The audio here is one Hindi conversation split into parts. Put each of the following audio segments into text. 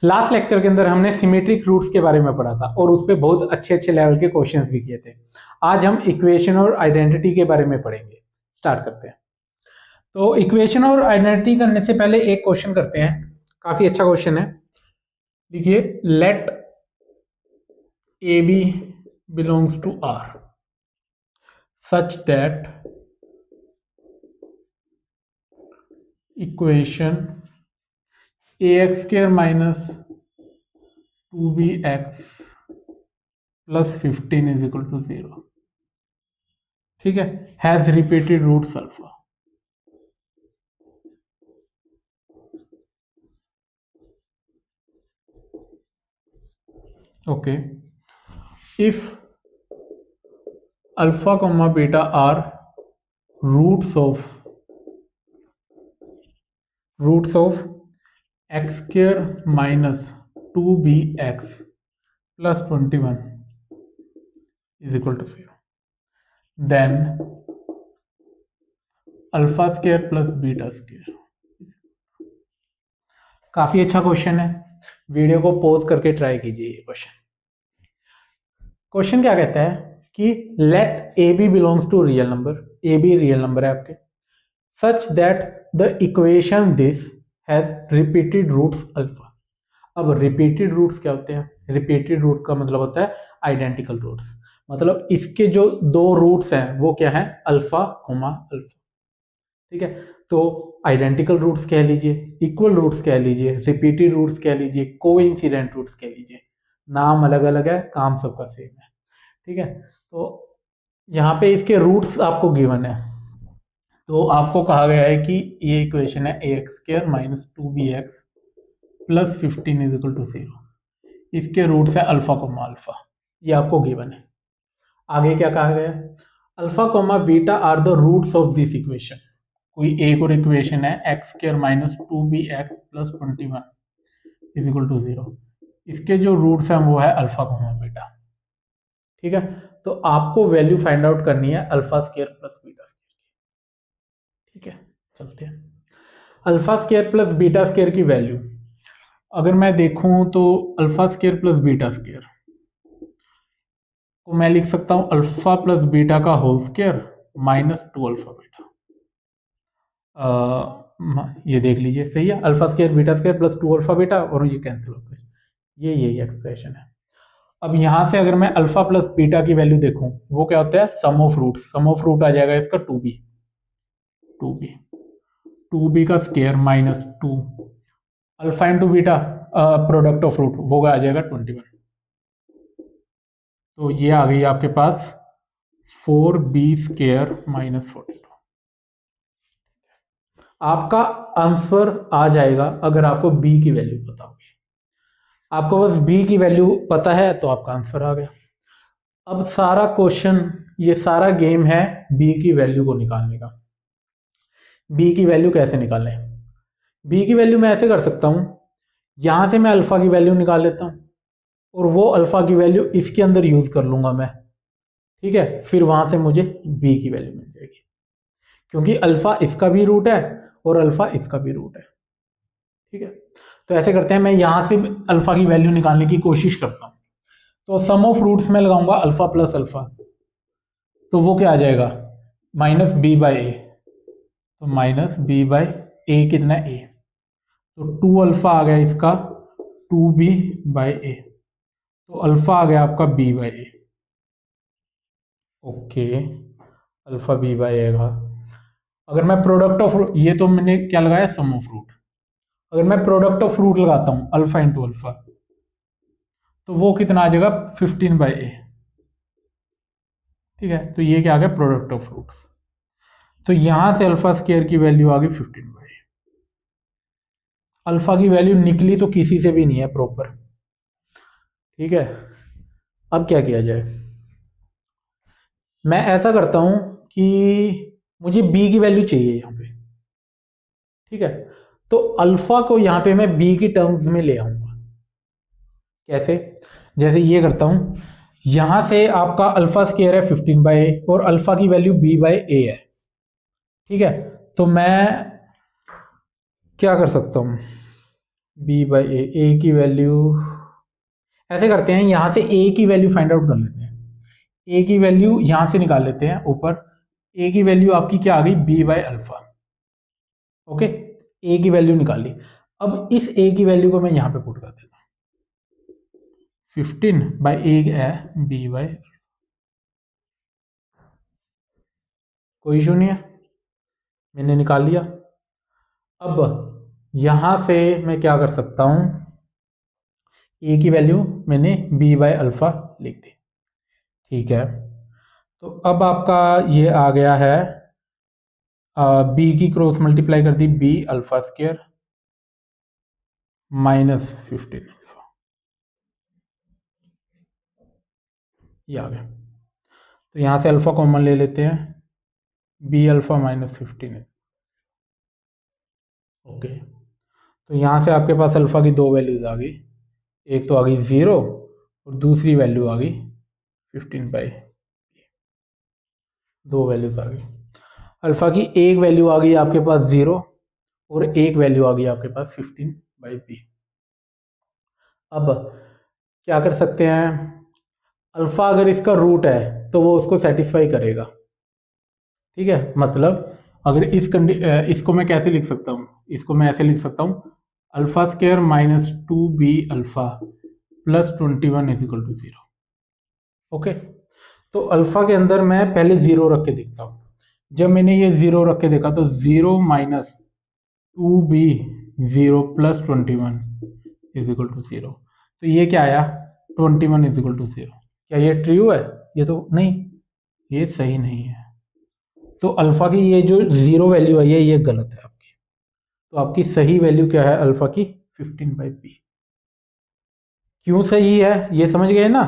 लास्ट लेक्चर के अंदर हमने सिमेट्रिक रूट्स के बारे में पढ़ा था और उस पर बहुत अच्छे अच्छे लेवल के क्वेश्चंस भी किए थे। आज हम इक्वेशन और आइडेंटिटी के बारे में पढ़ेंगे। स्टार्ट करते हैं। तो इक्वेशन और आइडेंटिटी करने से पहले एक क्वेश्चन करते हैं, काफी अच्छा क्वेश्चन है। देखिए, let A B belongs to R such that equation ax square minus 2bx plus 15 is equal to 0। ठीक है, has repeated roots alpha. Okay, if alpha comma beta are roots of X square minus 2bx plus 21 is equal to 0, then alpha square plus beta square. काफी अच्छा क्वेश्चन है, वीडियो को पॉज करके ट्राई कीजिए ये क्वेश्चन क्या कहता है कि let A B belongs to real number, A B real number है आपके, such that the equation this has repeated roots alpha. अब रिपीटेड रूट्स क्या होते हैं? रिपीटेड रूट का मतलब होता है आइडेंटिकल रूट्स, मतलब इसके जो दो रूट्स हैं वो क्या है? Alpha coma alpha. ठीक है, तो आइडेंटिकल रूट्स कह लीजिए, इक्वल रूट्स कह लीजिए, रिपीटेड रूट्स कह लीजिए, कोइंसिडेंट रूट्स कह लीजिए, नाम अलग अलग है, काम सबका सेम है। ठीक है, तो यहाँ पे इसके रूट्स आपको गिवन है, तो आपको कहा गया है कि ये इक्वेशन है a x square minus 2bx plus 15 is equal to 0। इसके रूट्स है अल्फा कोमा अल्फा, ये आपको गिवन है। आगे क्या कहा गया है? Alpha comma beta are the roots of this equation. कोई एक और इक्वेशन है X square minus 2bx plus 21 is equal to 0। इसके जो रूट्स हैं वो है अल्फा कोमा बीटा। ठीक है, तो आपको वैल्यू फाइंड आउट करनी है alpha square plus beta square. ठीक है, चलते हैं। Alpha square plus beta square की वैल्यू अगर मैं देखूं तो alpha square plus beta square को मैं लिख सकता हूं अल्फा प्लस बीटा का whole square minus 2 alpha beta. ये देख लीजिए, सही है, alpha square beta square plus 2 alpha beta, और ये कैंसिल हो गए, यही एक्सप्रेशन है। अब यहां से अगर मैं अल्फा प्लस बीटा की वैल्यू देखूं वो क्या होता है? Sum of root. Sum of root आ जाएगा इसका 2b का square minus 2 alpha into beta product of root वो आ जाएगा 21। तो ये आ गई आपके पास 4b स्क्वायर माइनस 42। आपका आंसर आ जाएगा अगर आपको b की वैल्यू पता होगी। आपको बस b की वैल्यू पता है तो आपका आंसर आ गया। अब सारा क्वेश्चन, ये सारा गेम है b की वैल्यू को निकालने का। b की वैल्यू कैसे निकालें? b की वैल्यू मैं ऐसे कर सकता हूं, यहां से मैं अल्फा की वैल्यू निकाल लेता हूं और वो अल्फा की वैल्यू इसके अंदर यूज कर लूंगा मैं। ठीक है, फिर वहां से मुझे b की वैल्यू मिल जाएगी, क्योंकि अल्फा इसका भी रूट है और अल्फा इसका भी रूट है। ठीक है, तो ऐसे करते हैं, मैं यहां से अल्फा की वैल्यू निकालने की कोशिश करता हूं। तो सम ऑफ रूट्स में लगाऊंगा अल्फा प्लस अल्फा, तो वो क्या आ जाएगा? माइनस बी बाई ए। तो माइनस बी बाई ए कितना है? ए। तो 2 अल्फा आ गया इसका 2b बाई ए, तो अल्फा आ गया आपका b by a. Okay, alpha b by a का अगर मैं प्रोडक्ट ऑफ, ये तो मैंने क्या लगाया? Sum of root. अगर मैं प्रोडक्ट ऑफ रूट लगाता हूं अल्फा इंटू अल्फा, तो वो कितना आ जाएगा? 15 बाई ए। ठीक है, तो ये क्या आ गया? Product of roots. तो यहां से अल्फा स्क्वायर की वैल्यू आ गई 15 बाई ए। अल्फा की वैल्यू निकली तो किसी से भी नहीं है प्रॉपर। ठीक है, अब क्या किया जाए? मैं ऐसा करता हूं कि मुझे b की वैल्यू चाहिए यहां पे। ठीक है, तो अल्फा को यहां पे मैं b की टर्म्स में ले आऊंगा। कैसे? जैसे ये करता हूं, यहां से आपका अल्फा स्क्वायर है 15 बाई ए और अल्फा की वैल्यू b बाई ए है। ठीक है, तो मैं क्या कर सकता हूं, बी बाई ए की वैल्यू ऐसे करते हैं, यहाँ से ए की वैल्यू फाइंड आउट कर लेते हैं। ए की वैल्यू यहाँ से निकाल लेते हैं ऊपर। ए की वैल्यू आपकी क्या आ गई, बी बाई अल्फा। ओके, ए की वैल्यू निकाली। अब इस ए की वैल्यू को मैं यहाँ पे पुट कर देता हूँ। 15 बाई ए है बी बाई, कोई इशू नहीं है, मैंने निकाल लिया। अब यहाँ से मैं क्या कर सकता हूँ, ए की वैल्यू मैंने बी बाई अल्फा लिख दी। ठीक है, तो अब आपका ये आ गया है, बी की क्रॉस मल्टीप्लाई कर दी, b alpha square minus 15 alpha, ये आ गया। तो यहाँ से अल्फा कॉमन ले लेते हैं, बी अल्फा माइनस 15 है। ओके, तो यहाँ से आपके पास अल्फा की दो वैल्यूज आ गई, एक तो आ गई 0 और दूसरी वैल्यू आ गई 15 बाई, दो वैल्यूज आ गई। अल्फा की एक वैल्यू आ गई आपके पास 0 और एक वैल्यू आ गई आपके पास 15 बाई बी। अब क्या कर सकते हैं, अल्फा अगर इसका रूट है तो वो उसको सेटिस्फाई करेगा। ठीक है, मतलब अगर इसको मैं कैसे लिख सकता हूँ, इसको मैं ऐसे लिख सकता हूँ, alpha square minus 2b alpha plus 21 is equal to 0। Okay, तो अल्फा के अंदर मैं पहले 0 रख के देखता हूँ। जब मैंने ये 0 रख के देखा तो 0 minus 2b 0 plus 21 is equal to 0। तो ये क्या आया, 21 इज इक्वल टू 0। क्या ये ट्रू है, ये तो नहीं, ये सही नहीं है। तो अल्फा की ये जो 0 वैल्यू आई है ये गलत है आपकी। तो आपकी सही वैल्यू क्या है अल्फा की, 15 बाई बी। क्यों सही है ये समझ गए ना,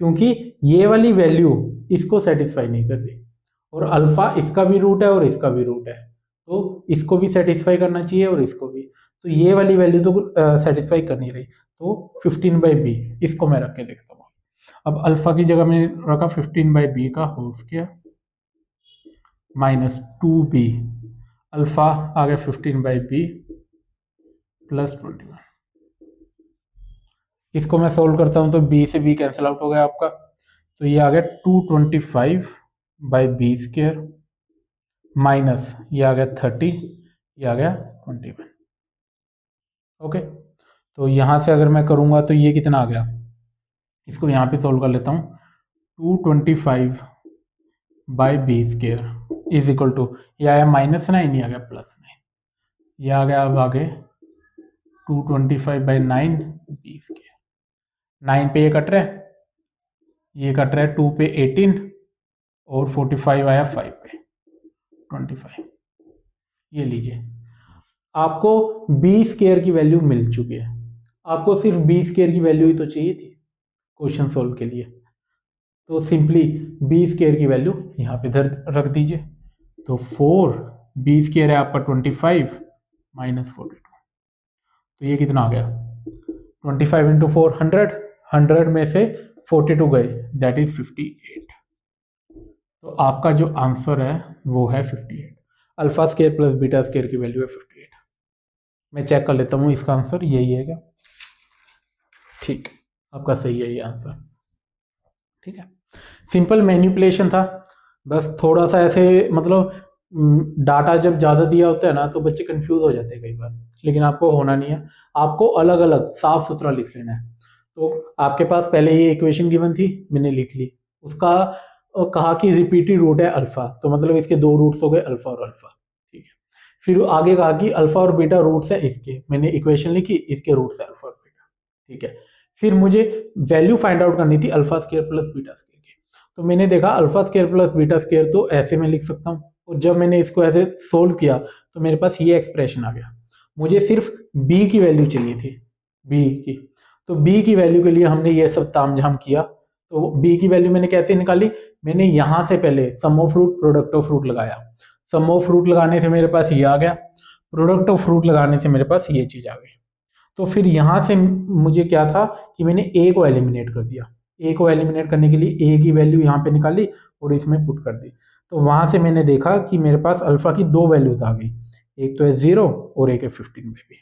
क्योंकि ये वाली वैल्यू इसको सेटिस्फाई नहीं कर रही, और अल्फा इसका भी रूट है और इसका भी रूट है, तो इसको भी सेटिस्फाई करना चाहिए और इसको भी। तो ये वाली वैल्यू तो सेटिस्फाई कर नहीं रही, तो 15 बाई बी इसको मैं रख के देखता हूँ। अब अल्फा की जगह मैंने रखा 15 बाई बी का whole square minus 2b, alpha आ गया 15 बाई बी प्लस 21। इसको मैं सोल्व करता हूँ तो b से b कैंसिल आउट हो गया आपका, तो ये आ गया 225 बाई बी स्क्वायर माइनस ये आ गया 30, ये आ गया 21। ओके, तो यहाँ से अगर मैं करूँगा तो ये कितना आ गया, इसको यहाँ पे सोल्व कर लेता हूँ। 225 by B square is equal to, ये आया -9, ये आ गया +9, ये आ गया अब आगे 225 बाई 9 बी स्क्वायर, 9 पे ये कट रहा है, ये कट रहा है 2 पे 18 और 45 आया 5 पे 25। ये लीजिए, आपको बी स्क्वायर की वैल्यू मिल चुकी है। आपको सिर्फ बी स्क्वायर की वैल्यू ही तो चाहिए थी क्वेश्चन सोल्व के लिए, तो सिंपली बी स्क्वायर की वैल्यू यहाँ पे इधर रख दीजिए। तो 4 बी स्क्वायर है आपका 25 माइनस 42, तो ये कितना आ गया, 25 इंटू 4 100, 100 में से 42 गए, दैट इज 58। तो आपका जो आंसर है वो है 58। Alpha square plus beta square की वैल्यू है 58। मैं चेक कर लेता हूँ इसका आंसर यही है क्या, ठीक, आपका सही है ये आंसर। ठीक है, सिंपल मैनिपुलेशन था, बस थोड़ा सा ऐसे मतलब डाटा जब ज़्यादा दिया होता है ना तो बच्चे कंफ्यूज हो जाते हैं कई बार, लेकिन आपको होना नहीं है, आपको अलग अलग साफ सुथरा लिख लेना है। तो आपके पास पहले ही इक्वेशन गिवन थी, मैंने लिख ली, उसका कहा कि रिपीटेड रूट है अल्फा, तो मतलब इसके दो रूट्स हो गए अल्फा और अल्फा। ठीक है, फिर आगे कहा कि अल्फा और बीटा रूट्स है इसके, मैंने इक्वेशन लिखी, इसके रूट्स है अल्फा और बीटा। ठीक है, फिर मुझे वैल्यू फाइंड आउट करनी थी alpha square plus beta square की, तो मैंने देखा alpha square plus beta square तो ऐसे में लिख सकता हूँ, और जब मैंने इसको ऐसे सोल्व किया तो मेरे पास ये एक्सप्रेशन आ गया। मुझे सिर्फ b की वैल्यू चाहिए थी, b की, तो b की वैल्यू के लिए हमने ये सब तामझाम किया। तो b की वैल्यू मैंने कैसे निकाली, मैंने यहाँ से पहले sum of root product of root लगाया, सम ऑफ रूट लगाने से मेरे पास ये आ गया, प्रोडक्ट ऑफ रूट लगाने से मेरे पास ये चीज आ गई। तो फिर यहाँ से मुझे क्या था कि मैंने a को एलिमिनेट कर दिया, a को एलिमिनेट करने के लिए a की वैल्यू यहाँ पे निकाली और इसमें पुट कर दी। तो वहां से मैंने देखा कि मेरे पास अल्फा की दो वैल्यूज आ गई, एक तो है 0 और एक है 15 में भी।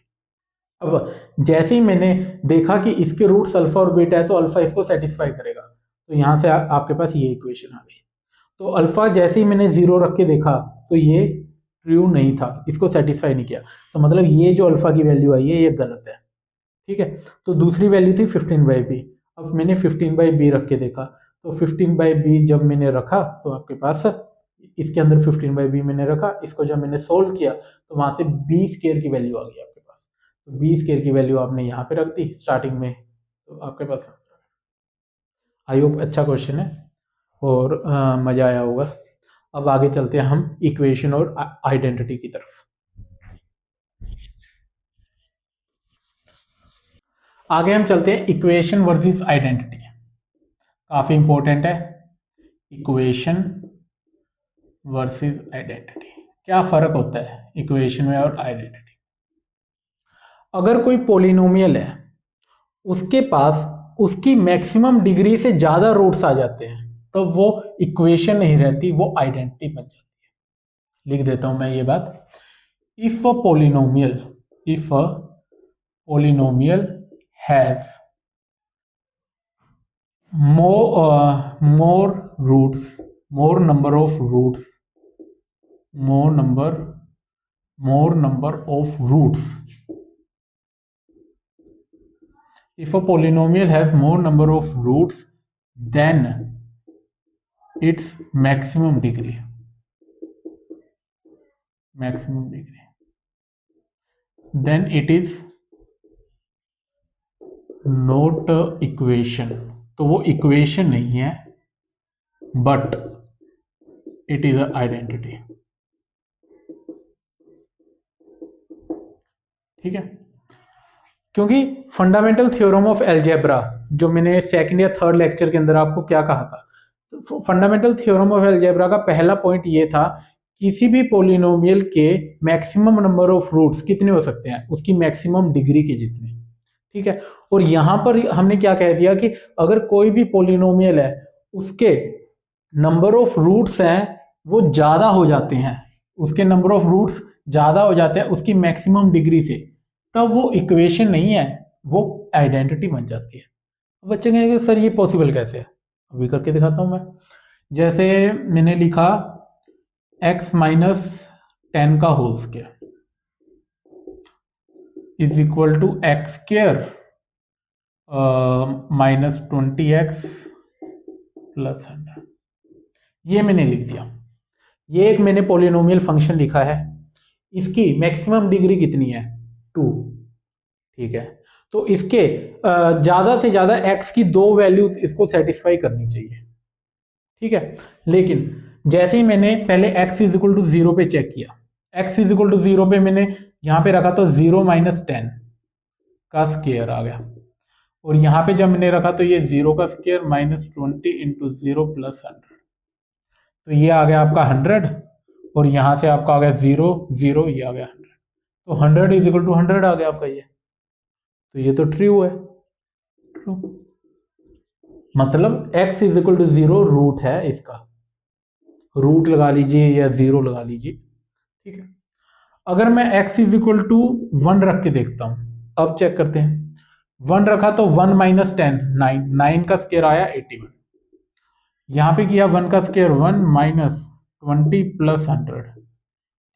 अब जैसे ही मैंने देखा कि इसके रूट्स अल्फा और बीटा है तो अल्फा इसको सेटिस्फाई करेगा, तो यहाँ से आपके पास ये इक्वेशन आ गई। तो अल्फा जैसे ही मैंने जीरो रख के देखा तो ये ट्रू नहीं था, इसको सेटिस्फाई नहीं किया, तो मतलब ये जो अल्फा की वैल्यू आई है ये गलत है। ठीक है, तो दूसरी वैल्यू थी 15/b। अब मैंने 15/b रख के देखा, तो 15/b जब मैंने रखा तो आपके पास इसके अंदर 15/b मैंने रखा, इसको जब मैंने सोल्व किया तो वहां से बी स्केयर की वैल्यू आ गई आपके पास। तो बी स्केयर की वैल्यू आपने यहाँ पे रख दी स्टार्टिंग में, तो आपके पास। आई होप अच्छा क्वेश्चन है और मजा आया होगा। अब आगे चलते हैं हम इक्वेशन और आइडेंटिटी की तरफ। आगे हम चलते हैं इक्वेशन वर्सेस आइडेंटिटी, काफी इंपॉर्टेंट है। इक्वेशन वर्सेस आइडेंटिटी, क्या फर्क होता है इक्वेशन में और आइडेंटिटी। अगर कोई पोलिनोमियल है, उसके पास उसकी मैक्सिमम डिग्री से ज्यादा रूट्स आ जाते हैं, तो वो इक्वेशन नहीं रहती, वो आइडेंटिटी बन जाती है। लिख देता हूं मैं ये बात। If a polynomial has more roots, more number of roots, more number of roots. If a polynomial has more number of roots than its maximum degree, then it is not a equation. तो वो इक्वेशन नहीं है, but it is a identity. ठीक है, क्योंकि फंडामेंटल थ्योरम ऑफ एलजेब्रा जो मैंने सेकंड या थर्ड लेक्चर के अंदर आपको क्या कहा था, फंडामेंटल थ्योरम ऑफ एलजेब्रा का पहला पॉइंट ये था, किसी भी पोलिनोमियल के मैक्सिमम नंबर ऑफ रूट्स कितने हो सकते हैं, उसकी मैक्सिमम डिग्री के जितने। ठीक है, और यहां पर हमने क्या कह दिया कि अगर कोई भी पोलिनोमियल है उसके नंबर ऑफ रूट्स हैं वो ज्यादा हो जाते हैं, उसके नंबर ऑफ रूट्स ज्यादा हो जाते हैं उसकी मैक्सिमम डिग्री से, तब वो इक्वेशन नहीं है, वो आइडेंटिटी बन जाती है। बच्चे कहेंगे सर ये पॉसिबल कैसे है, अभी करके दिखाता हूं मैं। जैसे मैंने लिखा x माइनस 10 का whole square is equal to X square minus 20x plus 100, ये मैंने लिख दिया। ये एक मैंने पोलिनोमियल फंक्शन लिखा है, इसकी मैक्सिमम डिग्री कितनी है 2। ठीक है, तो इसके ज्यादा से ज्यादा x की दो वैल्यूज इसको सेटिस्फाई करनी चाहिए। ठीक है, लेकिन जैसे ही मैंने पहले x इज इक्वल टू 0 पे चेक किया, x इज इक्वल टू 0 पे मैंने यहां पे रखा तो 0 माइनस 10 का स्क्वायर आ गया, और यहां पे जब मैंने रखा तो ये 0 का स्क्वायर माइनस 20 इंटू 0 प्लस 100, तो ये आ गया आपका 100, और यहां से आपका आ गया 0 0, ये आ गया 100, तो 100 इज इक्वल टू 100 आ गया आपका ये, तो ये तो ट्रू है। ट्रू मतलब x is equal to 0 root है इसका, रूट लगा लीजिए या 0 लगा लीजिए। ठीक है, अगर मैं x इज इक्वल टू 1 रख के देखता हूं, अब चेक करते हैं। 1 रखा तो 1 माइनस 10 9, 9 का स्क्वायर आया 81, यहां पे किया 1 का स्क्वायर 1 माइनस 20 प्लस 100,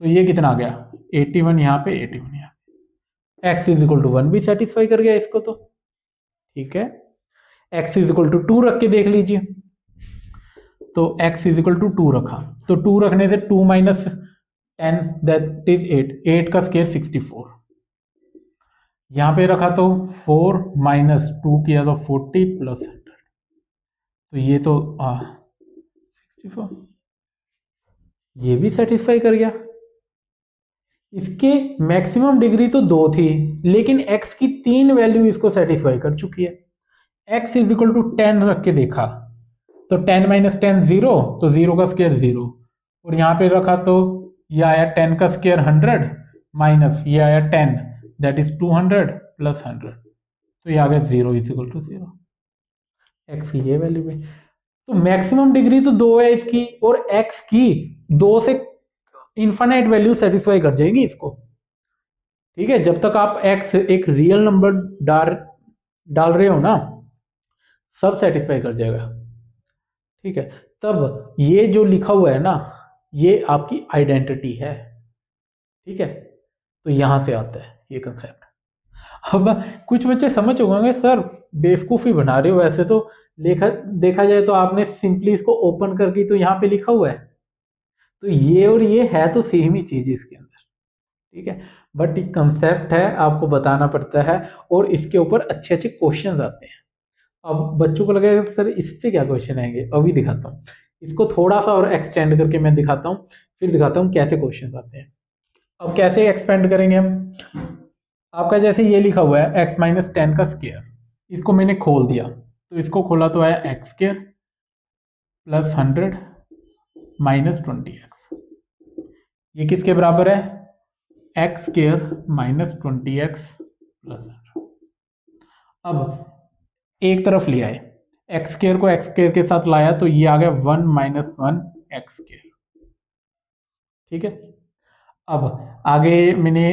तो ये कितना आ गया 81, यहाँ पे 81, यहाँ पे x इज इक्वल टू 1 भी सेटिस्फाई कर गया इसको तो। ठीक है, x इज इक्वल टू 2 रख के देख लीजिए, तो x इज इक्वल टू 2 रखा, तो 2 रखने से 2 माइनस 10 दैट इज 8, 8 का स्क्वायर 64, यहां पे रखा तो 4 माइनस 2 किया तो 40 प्लस 100, तो ये तो 64, ये भी सेटिस्फाई कर गया। इसके मैक्सिमम डिग्री तो 2 थी, लेकिन x की 3 वैल्यू इसको सेटिस्फाई कर चुकी है। x इज इक्वल टू 10 रख के देखा, तो 10 माइनस 10 0, तो 0 का स्क्वायर 0, और यहाँ पे रखा तो ये आया 10 का स्क्वायर 100 माइनस ये आया 10 दैट इज 200 प्लस 100, तो ये आ गया 0 इज इक्वल टू 0, एक्स की ये वैल्यू में। तो मैक्सिमम डिग्री तो 2 है इसकी, और x की 2 से इन्फानाइट वैल्यू सेटिस्फाई कर जाएगी इसको। ठीक है, जब तक आप x एक रियल नंबर डाल डाल रहे हो ना, सब सेटिस्फाई कर जाएगा। ठीक है, तब ये जो लिखा हुआ है ना, ये आपकी आइडेंटिटी है। ठीक है, तो यहां से आता है ये कंसेप्ट। अब कुछ बच्चे समझ चुके होंगे सर बेवकूफ़ी बना रहे हो, ऐसे तो देखा जाए तो आपने सिंपली इसको ओपन करके तो यहाँ पे लिखा हुआ है, तो ये और ये है तो सेम ही चीज इसके अंदर। ठीक है, बट एक कंसेप्ट है, आपको बताना पड़ता है, और इसके ऊपर अच्छे अच्छे क्वेश्चंस आते हैं। अब बच्चों को लगेगा सर इससे क्या क्वेश्चन आएंगे, अभी दिखाता हूँ। इसको थोड़ा सा और एक्सटेंड करके मैं दिखाता हूँ, फिर दिखाता हूँ कैसे क्वेश्चन आते हैं। अब कैसे एक्सपेंड करेंगे हम, आपका जैसे ये लिखा हुआ है x-10 का स्क्वायर, इसको मैंने खोल दिया, तो इसको खोला तो आया x square plus 100 minus 20x। ये किसके बराबर है, X square minus 20x plus 100। अब एक तरफ ले आए, एक्स स्क्वायर को एक्स स्क्वायर के साथ लाया तो ये आ गया 1 माइनस 1 एक्स स्क्वायर। ठीक है, अब आगे मैंने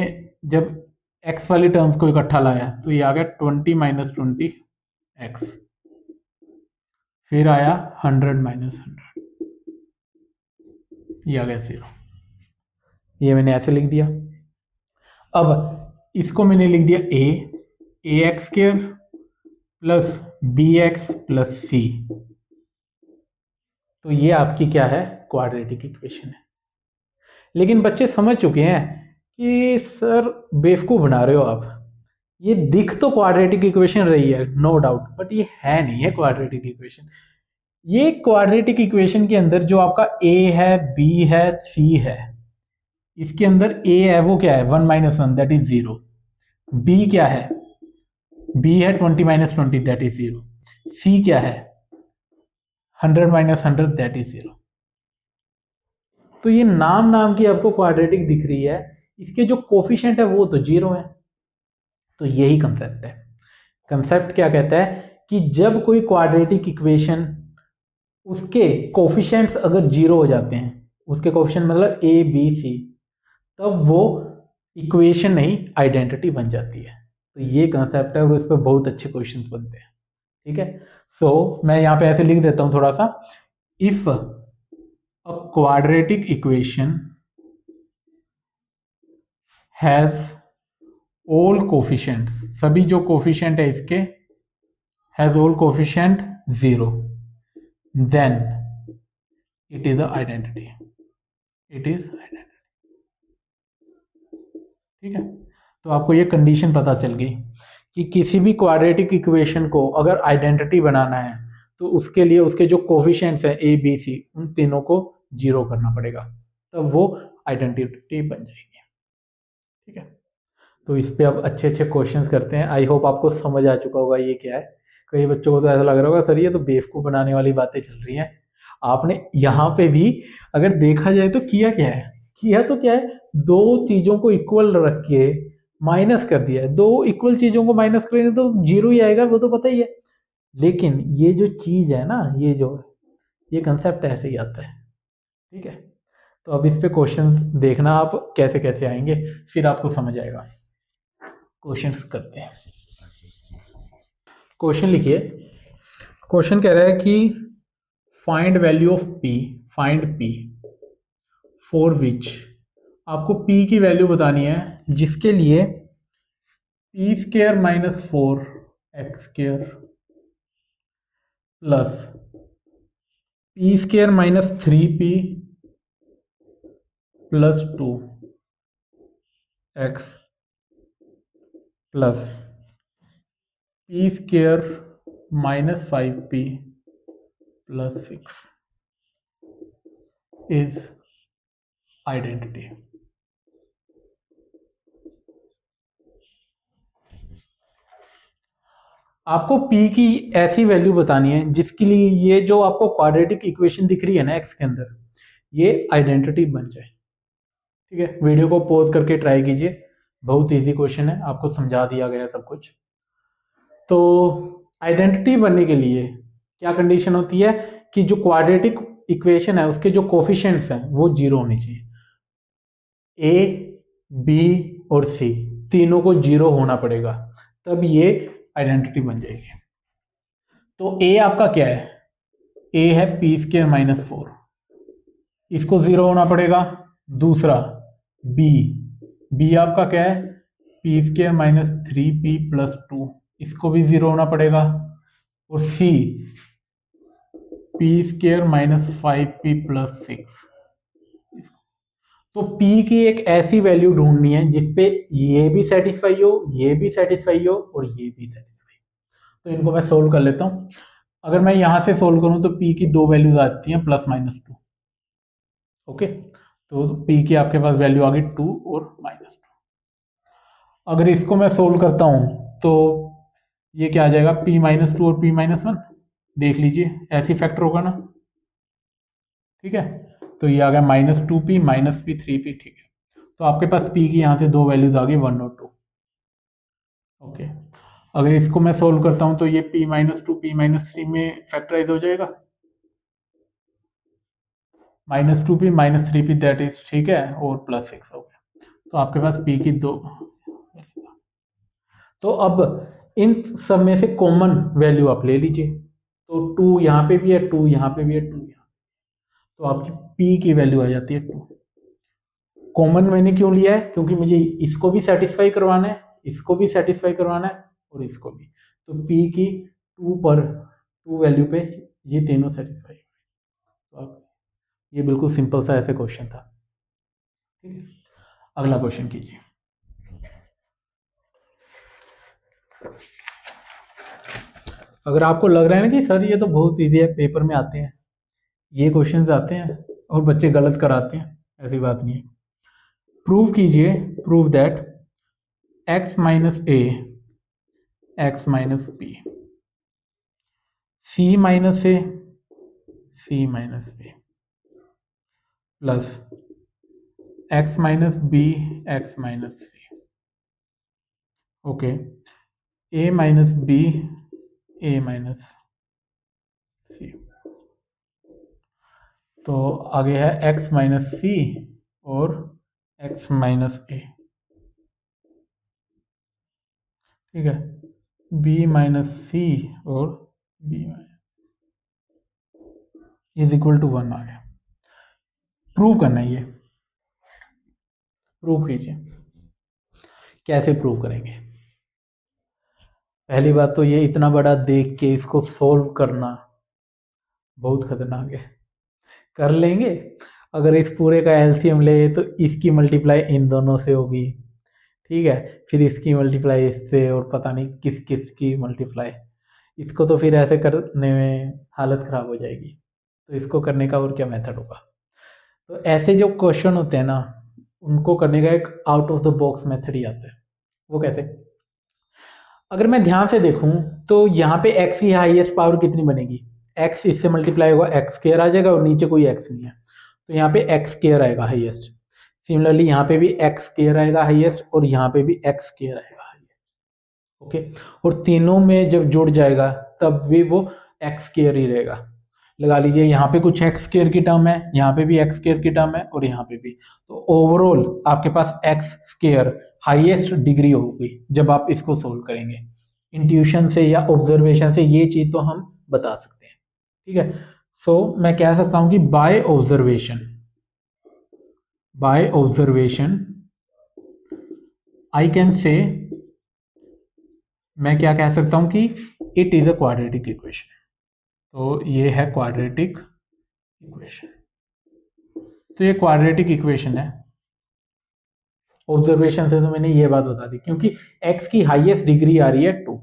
जब x वाली टर्म्स को इकट्ठा लाया तो ये आ गया 20 माइनस 20 एक्स, फिर आया 100 माइनस 100, ये आ गया 0। ये मैंने ऐसे लिख दिया। अब इसको मैंने लिख दिया a x square plus b x plus c, तो ये आपकी क्या है, क्वाड्रेटिक इक्वेशन है। लेकिन बच्चे समझ चुके हैं कि सर बेवकूफ बना रहे हो आप, ये दिख तो क्वाड्रेटिक इक्वेशन रही है नो डाउट, बट ये है नहीं है क्वाड्रेटिक इक्वेशन। ये क्वाड्रेटिक इक्वेशन के अंदर जो आपका a है, b है, c है, इसके अंदर a है वो क्या है 1 माइनस 1 दैट इज 0, b क्या है, b है 20 माइनस 20 दैट इज 0, c क्या है 100 माइनस 100 दैट इज 0। तो ये नाम नाम की आपको क्वाड्रेटिक दिख रही है, इसके जो कोफिशिएंट है वो तो 0 है। तो यही कंसेप्ट है। कंसेप्ट क्या कहता है कि जब कोई क्वाड्रेटिक इक्वेशन उसके कोफिशिएंट्स अगर 0 हो जाते हैं, उसके कोफिशिएंट मतलब a b c, तब वो इक्वेशन नहीं आइडेंटिटी बन जाती है। तो ये कंसेप्ट है और उस पर बहुत अच्छे क्वेश्चंस बनते हैं। ठीक है, सो मैं यहाँ पे ऐसे लिख देता हूँ थोड़ा सा, if a quadratic equation has all coefficients, सभी जो कोफिशिएंट है इसके, has all coefficient 0, then it is a identity, it is identity. ठीक है, तो आपको ये कंडीशन पता चल गई कि किसी भी क्वाड्रेटिक इक्वेशन को अगर आइडेंटिटी बनाना है तो उसके लिए उसके जो कोफिशिएंट्स हैं ए बी सी, उन तीनों को 0 करना पड़ेगा, तब वो आइडेंटिटी बन जाएगी। ठीक है, तो इस पे अब अच्छे अच्छे क्वेश्चंस करते हैं। आई होप आपको समझ आ चुका होगा ये क्या है। कई बच्चों को तो ऐसा लग रहा होगा सर ये तो बेवकूफ़ बनाने वाली बातें चल रही हैं। आपने यहाँ पे भी अगर देखा जाए तो किया क्या है, किया तो क्या है, दो चीज़ों को इक्वल रख के माइनस कर दिया है। दो इक्वल चीज़ों को माइनस करेंगे तो 0 ही आएगा, वो तो पता ही है। लेकिन ये जो चीज़ है ना, ये कंसेप्ट ऐसे ही आता है। ठीक है, तो अब इस पे क्वेश्चन देखना आप कैसे कैसे आएंगे, फिर आपको समझ आएगा। क्वेश्चंस करते हैं। क्वेश्चन लिखिए, क्वेश्चन कह रहा है कि find value of p, find p for which, आपको p की वैल्यू बतानी है जिसके लिए p square minus 4 x square plus p square minus 3p plus 2 x plus p square minus 5p plus 6 is identity. आपको p की ऐसी वैल्यू बतानी है जिसके लिए ये जो आपको क्वाड्रेटिक इक्वेशन दिख रही है ना x के अंदर, ये आइडेंटिटी बन जाए। ठीक है, वीडियो को पॉज करके ट्राई कीजिए, बहुत इजी क्वेश्चन है, आपको समझा दिया गया सब कुछ। तो आइडेंटिटी बनने के लिए क्या कंडीशन होती है कि जो क्वाड्रेटिक इक्वेशन है उसके जो कोफिशिएंट्स हैं वो 0 होने चाहिए, a b और c। तीनों को 0 होना पड़ेगा, तब ये आइडेंटिटी बन जाएगी। तो ए आपका क्या है, ए है पी स्क्र माइनस 4, इसको 0 होना पड़ेगा। दूसरा बी, बी आपका क्या है, P square minus 3p plus 2, इसको भी 0 होना पड़ेगा। और c, p square minus 5p plus 6। तो p की एक ऐसी वैल्यू ढूंढनी है जिसपे ये भी सेटिस्फाई हो, ये भी सेटिस्फाई हो और ये भी सेटिस्फाई हो। तो इनको मैं सोल्व कर लेता हूं। अगर मैं यहां से सोल्व करूं तो p की दो वैल्यूज आती हैं +-2। ओके, तो p की आपके पास वैल्यू आ गई 2 और -2। अगर इसको मैं सोल्व करता हूं तो ये क्या आ जाएगा, p-2 और p-1। देख लीजिए, ऐसी फैक्टर होगा ना, ठीक है। तो ये आ गया -2p -p 3p, ठीक है। तो आपके पास p की यहाँ से दो वैल्यूज आ गई 1 और 2। ओके, अगर इसको मैं सोल्व करता हूँ तो ये p-2 p-3 में फैक्टराइज हो जाएगा, -2p -3p दैट इज, ठीक है, और +6 हो गया। तो आपके पास p की दो। तो अब इन सब में से कॉमन वैल्यू आप ले लीजिए। तो 2 यहाँ पे भी है, 2 यहाँ पे भी है, 2 यहाँ, तो आपकी p की वैल्यू आ जाती है 2। कॉमन मैंने क्यों लिया है, क्योंकि मुझे इसको भी सेटिस्फाई करवाना है, इसको भी सेटिस्फाई करवाना है और इसको भी। तो p की 2 पर 2 वैल्यू पे ये तीनों सेटिस्फाई। तो आप, ये बिल्कुल सिंपल सा ऐसे क्वेश्चन था, ठीक है। अगला क्वेश्चन कीजिए। अगर आपको लग रहा है ना कि सर ये तो बहुत इजी है, पेपर में आते हैं ये क्वेश्चंस आते हैं और बच्चे गलत कराते हैं, ऐसी बात नहीं है। प्रूव कीजिए, prove that x minus a x minus b, c minus a c minus B plus x minus b x minus c. Okay, a minus b a minus c. तो आगे है x माइनस सी और x माइनस ए, ठीक है, b माइनस सी और b इज इक्वल टू 1 आ गया। प्रूव करना है ये, प्रूव कीजिए। कैसे प्रूव करेंगे? पहली बात तो ये इतना बड़ा देख के इसको सोल्व करना बहुत खतरनाक है। कर लेंगे, अगर इस पूरे का एलसीएम ले तो इसकी मल्टीप्लाई इन दोनों से होगी, ठीक है, फिर इसकी मल्टीप्लाई इससे और पता नहीं किस किस की मल्टीप्लाई। इसको तो फिर ऐसे करने में हालत खराब हो जाएगी। तो इसको करने का और क्या मेथड होगा? तो ऐसे जो क्वेश्चन होते हैं ना, उनको करने का एक out of the box method ही आता है। वो कैसे? अगर मैं ध्यान से देखूं तो यहाँ पे x की हाईएस्ट पावर कितनी बनेगी, x इससे मल्टीप्लाई होगा, x स्क्वायर आ जाएगा और नीचे कोई x नहीं है, तो यहाँ पे x स्क्वायर आएगा हाईएस्ट। सिमिलरली यहाँ पे भी x स्क्वायर आएगा हाईएस्ट और यहाँ पे भी x स्क्वायर आएगा हाईएस्ट। ओके, और तीनों में जब जुड़ जाएगा तब भी वो x स्क्वायर ही रहेगा। लगा लीजिए, यहाँ पे कुछ x स्क्वायर की टर्म है, यहाँ पे भी x स्क्वायर की टर्म है और यहाँ पे भी, तो ओवरऑल आपके पास x स्क्वायर हाईएस्ट डिग्री होगी जब आप इसको सोल्व करेंगे। इंट्यूशन से या ऑब्जर्वेशन से ये चीज तो हम बता सकते हैं, ठीक है। सो मैं कह सकता हूं कि by observation I can say, मैं क्या कह सकता हूं कि it is a quadratic equation. तो ये है क्वाड्रेटिक इक्वेशन, तो ये क्वाड्रेटिक इक्वेशन है। ऑब्जर्वेशन से तो मैंने ये बात बता दी, क्योंकि x की हाईएस्ट डिग्री आ रही है 2,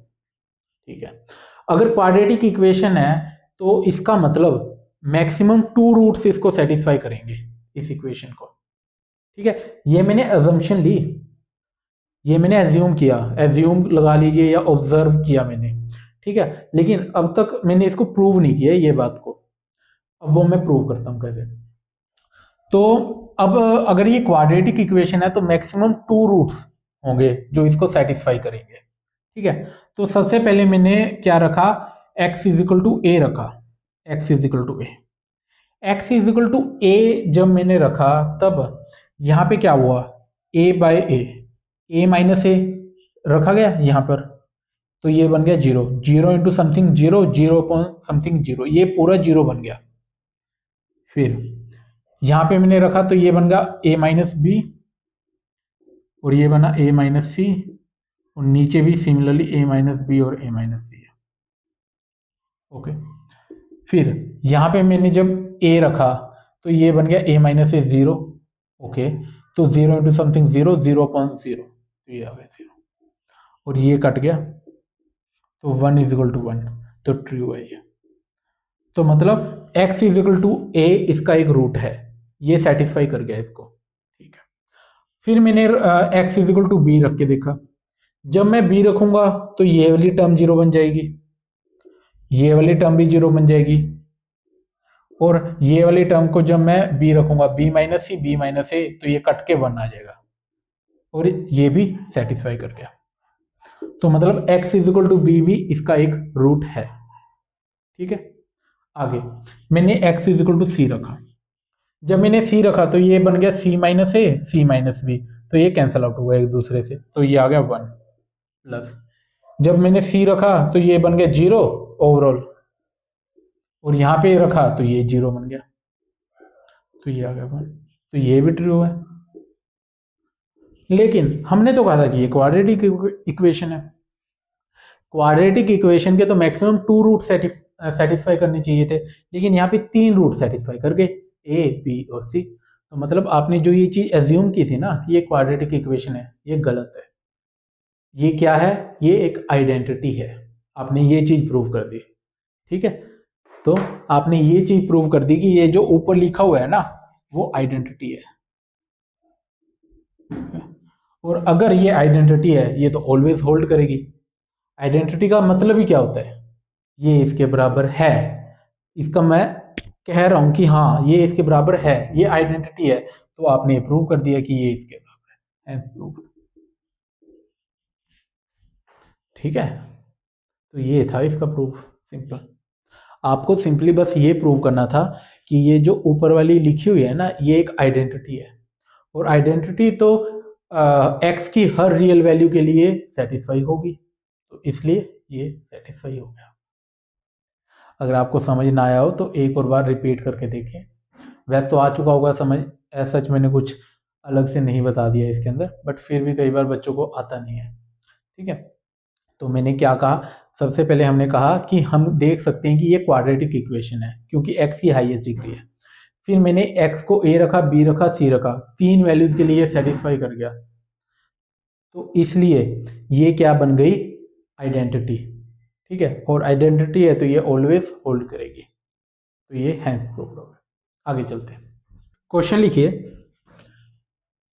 ठीक है। अगर क्वाड्रेटिक इक्वेशन है तो इसका मतलब मैक्सिमम 2 रूट्स इसको सेटिस्फाई करेंगे, इस इक्वेशन को, ठीक है। ये मैंने अजम्पशन ली, ये मैंने एज्यूम किया, एज्यूम लगा लीजिए या ऑब्जर्व किया मैंने, ठीक है। लेकिन अब तक मैंने इसको प्रूव नहीं किया ये बात को, अब वो मैं प्रूव करता हूं कैसे। तो अब अगर ये क्वाड्रेटिक इक्वेशन है तो मैक्सिमम 2 रूट्स होंगे जो इसको सेटिस्फाई करेंगे, ठीक है। तो सबसे पहले मैंने क्या रखा, x is equal to a रखा, x is equal to a. x is equal to a जब मैंने रखा तब यहाँ पे क्या हुआ, a by a, a minus a रखा गया यहाँ पर, तो ये बन गया zero, zero into something zero, zero point something zero, ये पूरा जीरो बन गया। फिर यहाँ पे मैंने रखा तो ये बन गया ए माइनस बी, और ये बना ए माइनस सी, और नीचे भी सिमिलरली ए माइनस बी और ए माइनस सी है। ओके, फिर यहाँ पे मैंने जब ए रखा तो ये बन गया ए माइनस ए जीरो। ओके, तो zero into something zero, zero point zero, तो ये आ गया जीरो, और ये कट गया तो one is equal to one, तो ट्रू है ये। तो मतलब x is equal to A इसका एक रूट है, ये सेटिस्फाई कर गया इसको। ठीक है, फिर मैंने x is equal to B रख के देखा, जब मैं b रखूंगा तो ये वाली टर्म जीरो बन जाएगी, ये वाली टर्म भी जीरो बन जाएगी, और ये वाली टर्म को जब मैं b रखूंगा b minus c b minus a, तो ये कट के वन आ जाएगा, और ये भी सेटिस्फाई कर गया। तो मतलब x is equal to B भी इसका एक रूट है। ठीक है, आगे मैंने x इज इक्वल टू सी रखा, जब मैंने c रखा तो ये बन गया c माइनस ए सी माइनस बी, तो ये कैंसिल आउट हुआ एक दूसरे से, तो ये आ गया वन, प्लस जब मैंने c रखा तो ये बन गया जीरो ओवरऑल, और यहाँ पे रखा तो ये जीरो बन गया, तो ये आ गया वन, तो ये भी ट्रू है। लेकिन हमने तो कहा था कि ये क्वाड्रेटिक इक्वेशन है, क्वाड्रेटिक इक्वेशन के तो मैक्सिमम टू रूट सेटिस्फाई करने चाहिए थे, लेकिन यहाँ पे तीन रूट सेटिस्फाई कर गए, ए बी और सी। तो मतलब आपने जो ये चीज एज्यूम की थी ना कि ये क्वाड्रेटिक इक्वेशन है, ये गलत है। ये क्या है? ये एक आइडेंटिटी है, आपने ये चीज प्रूव कर दी। ठीक है, तो आपने ये चीज प्रूव कर दी कि ये जो ऊपर लिखा हुआ है ना वो आइडेंटिटी है, और अगर ये आइडेंटिटी है ये तो ऑलवेज होल्ड करेगी। आइडेंटिटी का मतलब ही क्या होता है? ये इसके बराबर है, इसका मैं कह रहा हूं कि हाँ ये इसके बराबर है, ये आइडेंटिटी है, तो आपने प्रूव कर दिया कि ये इसके बराबर है, प्रूव। ठीक है, तो ये था इसका प्रूफ, सिंपल। आपको सिंपली बस ये प्रूव करना था कि ये जो ऊपर वाली लिखी हुई है ना ये एक आइडेंटिटी है, और आइडेंटिटी तो एक्स की हर रियल वैल्यू के लिए सेटिस्फाई होगी, तो इसलिए ये सेटिस्फाई हो गया। अगर आपको समझ ना आया हो तो एक और बार रिपीट करके देखें, वैसे तो आ चुका होगा समझ, ऐसा सच मैंने कुछ अलग से नहीं बता दिया इसके अंदर, बट फिर भी कई बार बच्चों को आता नहीं है। ठीक है, तो मैंने क्या कहा, सबसे पहले हमने कहा कि हम देख सकते हैं कि ये क्वाड्रेटिक इक्वेशन है क्योंकि x की हाईएस्ट डिग्री है। फिर मैंने x को a रखा, b रखा, c रखा, तीन वैल्यूज के लिए सेटिस्फाई कर गया, तो इसलिए ये क्या बन गई? आइडेंटिटी। ठीक है, और आइडेंटिटी है तो ये ऑलवेज होल्ड करेगी, तो ये हैंस प्रूव्ड हो गया। आगे चलते हैं, क्वेश्चन लिखिए,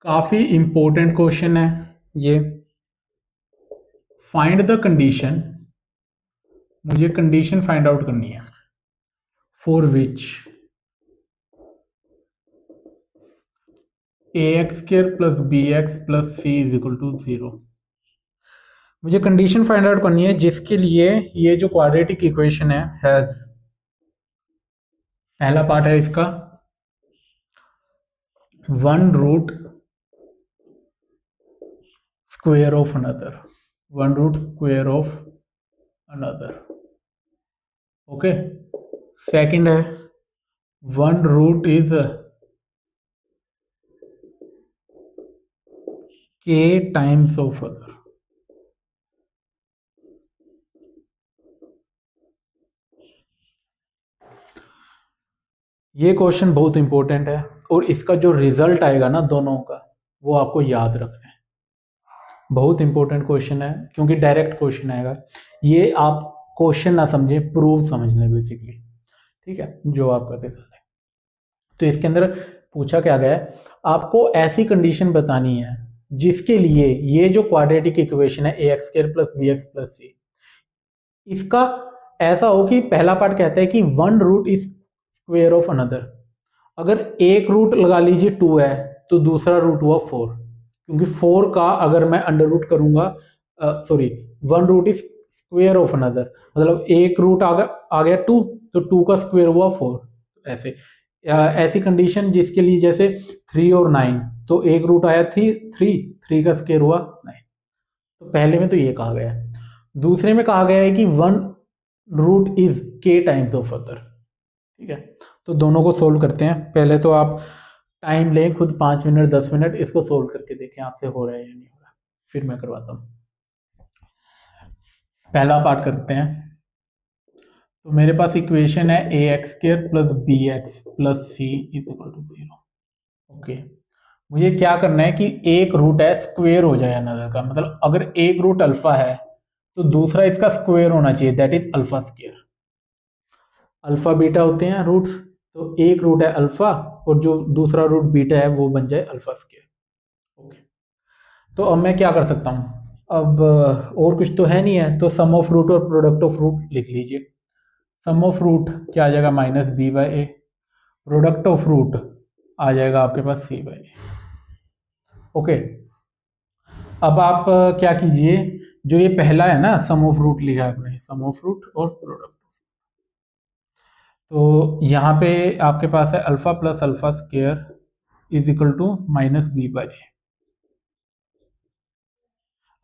काफी इंपॉर्टेंट क्वेश्चन है ये। फाइंड द कंडीशन, मुझे कंडीशन फाइंड आउट करनी है, for which ax² plus bx plus c is equal to 0। मुझे कंडीशन फाइंड आउट करनी है जिसके लिए ये जो क्वाड्रेटिक इक्वेशन है हैज, पहला पार्ट है इसका one root square of another, one root square of another. Okay, second है one root is k times of other. ये क्वेश्चन बहुत इंपॉर्टेंट है, और इसका जो रिजल्ट आएगा ना दोनों का, वो आपको याद रखना है। बहुत इंपॉर्टेंट क्वेश्चन है क्योंकि डायरेक्ट क्वेश्चन आएगा, ये आप क्वेश्चन ना समझें, प्रूफ समझ लें बेसिकली। ठीक है, जो आपका रिजल्ट है, तो इसके अंदर पूछा क्या गया है, आपको ऐसी कंडीशन बतानी है जिसके लिए ये जो क्वाड्रेटिक इक्वेशन है ax² plus bx plus c, इसका ऐसा हो कि पहला पार्ट कहता है कि one root is square of another. अगर एक रूट लगा लीजिए 2 है तो दूसरा रूट हुआ 4, क्योंकि 4 का अगर मैं अंडर रूट करूंगा, sorry, one root is square of another, मतलब एक रूट आ गया 2, तो 2 का स्क्वायर हुआ 4। ऐसे ऐसी कंडीशन जिसके लिए जैसे 3 और 9, तो एक रूट आया 3 का स्क्वायर हुआ तो पहले में तो ये कहा गया है। दूसरे में कहा गया है कि one root is k times of other. ठीक है, तो दोनों को सोल्व करते हैं। पहले तो आप टाइम लें खुद, 5 मिनट 10 मिनट, इसको सोल्व करके देखें आपसे हो रहा है या नहीं हो रहा, फिर मैं करवाता हूँ। पहला पार्ट करते हैं। तो मेरे पास इक्वेशन है a x square plus b x plus c is equal to 0। Okay, मुझे क्या करना है कि एक रूट है स्क्वेयर हो जाए अनदर का, मतलब अगर एक रूट अल्फा है तो दूसरा इसका स्क्वेयर होना चाहिए, that is alpha square. Alpha beta होते हैं रूट्स, तो एक रूट है अल्फा और जो दूसरा रूट बीटा है वो बन जाए अल्फा स्क्वेयर। ओके, तो अब मैं क्या कर सकता हूँ, अब और कुछ तो है नहीं है, तो सम ऑफ रूट और प्रोडक्ट ऑफ रूट लिख लीजिए। सम ऑफ रूट क्या आ जाएगा, minus B by a. Product of root आ जाएगा आपके पास सी बाई ए। ओके, अब आप क्या कीजिए, जो ये पहला है ना सम ऑफ रूट लिखा है आपने, सम ऑफ रूट और प्रोडक्ट, तो यहाँ पे आपके पास है alpha plus alpha square is equal to minus B by a.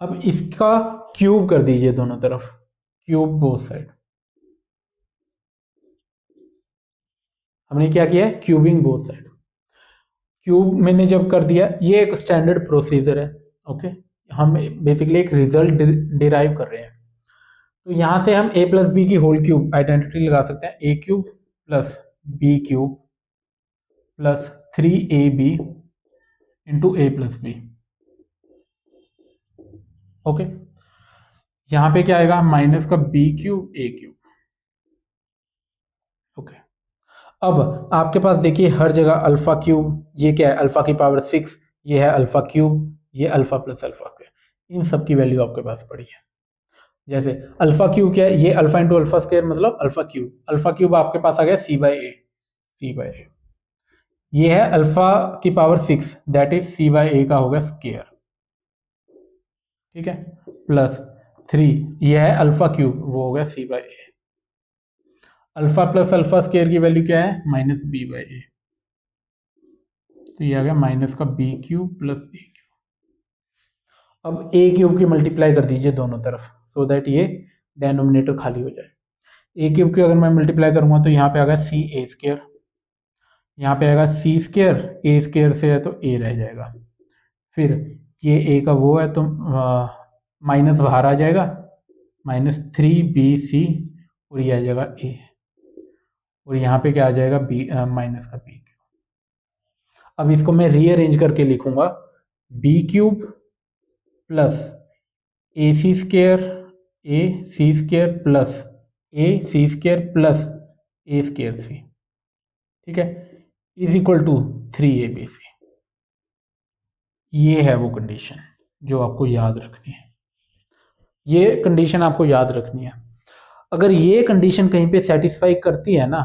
अब इसका क्यूब कर दीजिए दोनों तरफ, क्यूब बोथ साइड। हमने क्या किया है, क्यूबिंग बोथ साइड। क्यूब मैंने जब कर दिया, ये एक स्टैंडर्ड प्रोसीजर है। ओके, हम बेसिकली एक रिजल्ट डिराइव कर रहे हैं। तो यहाँ से हम a प्लस बी की होल क्यूब आइडेंटिटी लगा सकते हैं, a cube plus B cube plus 3ab into A plus B. Okay, यहाँ पे क्या आएगा, माइनस का B cube A cube. Okay, अब आपके पास देखिए हर जगह अल्फा क्यूब, ये क्या है अल्फा की पावर 6, ये है अल्फा क्यूब, ये अल्फा प्लस अल्फा स्क्वायर, इन सब की वैल्यू आपके पास पड़ी है। जैसे अल्फा क्यूब क्या है, ये अल्फा इंटू अल्फा स्क्वायर मतलब अल्फा क्यूब, अल्फा क्यूब आपके पास आ गया c by A, C by ए। ये है अल्फा की power 6, that is c by a का होगा स्क्वायर। ठीक है, प्लस 3, ये है अल्फा क्यूब, वो हो गया c by A. Alpha plus alpha square की वैल्यू क्या है, माइनस बी बाई ए, तो ये आ गया माइनस का बी क्यूब प्लस ए क्यूब। अब ए क्यूब की मल्टीप्लाई कर दीजिए दोनों तरफ, सो दैट ये डेनोमिनेटर खाली हो जाए। ए क्यूब की अगर मैं मल्टीप्लाई करूंगा तो यहाँ पे आ गया सी ए स्क्वायर, यहाँ पे आएगा सी स्क्वायर, ए स्क्वायर से है तो ए रह जाएगा। फिर ये ए का वो है तो माइनस बाहर आ जाएगा, माइनस 3bc, और ये आ जाएगा ए, और यहाँ पे क्या आ जाएगा बी, माइनस का बी। अब इसको मैं रीअरेंज करके लिखूंगा, बी क्यूब प्लस ए सी स्क्वेयर, ए सी स्क्वेयर प्लस ए सी स्क्वेयर प्लस ए स्क्वेयर सी, ठीक है, इज इक्वल टू 3abc। ये है वो कंडीशन जो आपको याद रखनी है, ये कंडीशन आपको याद रखनी है। अगर ये कंडीशन कहीं पे सेटिस्फाई करती है ना,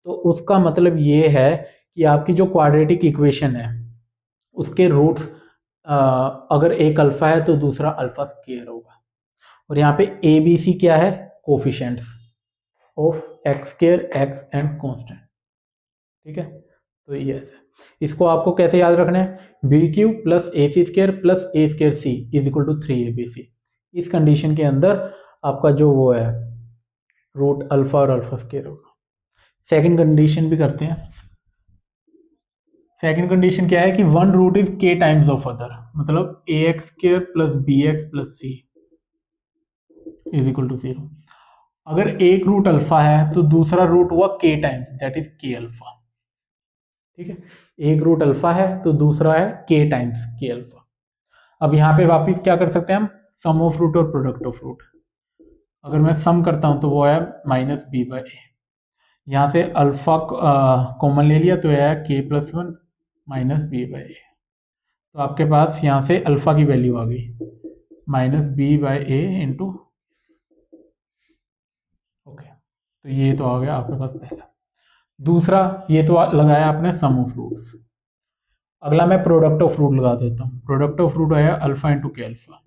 तो उसका मतलब ये है कि आपकी जो क्वाड्रेटिक इक्वेशन है उसके रूट्स, अगर एक अल्फा है तो दूसरा अल्फा स्क्वायर होगा। और यहाँ पे ए बी सी क्या है, coefficients of X square, x and constant. ठीक है, तो ये ऐसे इसको आपको कैसे याद रखना है, b cube plus A c square plus a square c is equal to 3abc। इस कंडीशन के अंदर आपका जो वो है रूट अल्फा और अल्फा स्क्वायर होगा। सेकंड कंडीशन भी करते हैं। सेकंड कंडीशन क्या है कि one root is k times of other, मतलब a x square plus b x plus c is equal to 0। अगर एक रूट अल्फा है तो दूसरा रूट हुआ के टाइम्स, दैट इज के अल्फा। ठीक है, एक रूट अल्फा है तो दूसरा है के टाइम्स के अल्फा। अब यहाँ पे वापिस क्या कर सकते हैं हम, सम ऑफ रूट और प्रोडक्ट ऑफ रूट। अगर मैं सम करता हूँ तो वो है माइनस बी बाई ए, यहाँ से अल्फा कॉमन ले लिया तो यह है के प्लस 1 माइनस बी बाई ए। तो आपके पास यहाँ से अल्फा की वैल्यू आ गई minus B by A into. Okay, तो ये तो आ गया आपके पास पहला। दूसरा ये तो लगाया आपने सम ऑफ रूट्स। अगला मैं प्रोडक्ट ऑफ रूट लगा देता हूँ। प्रोडक्ट ऑफ रूट आया अल्फा इंटू के अल्फा,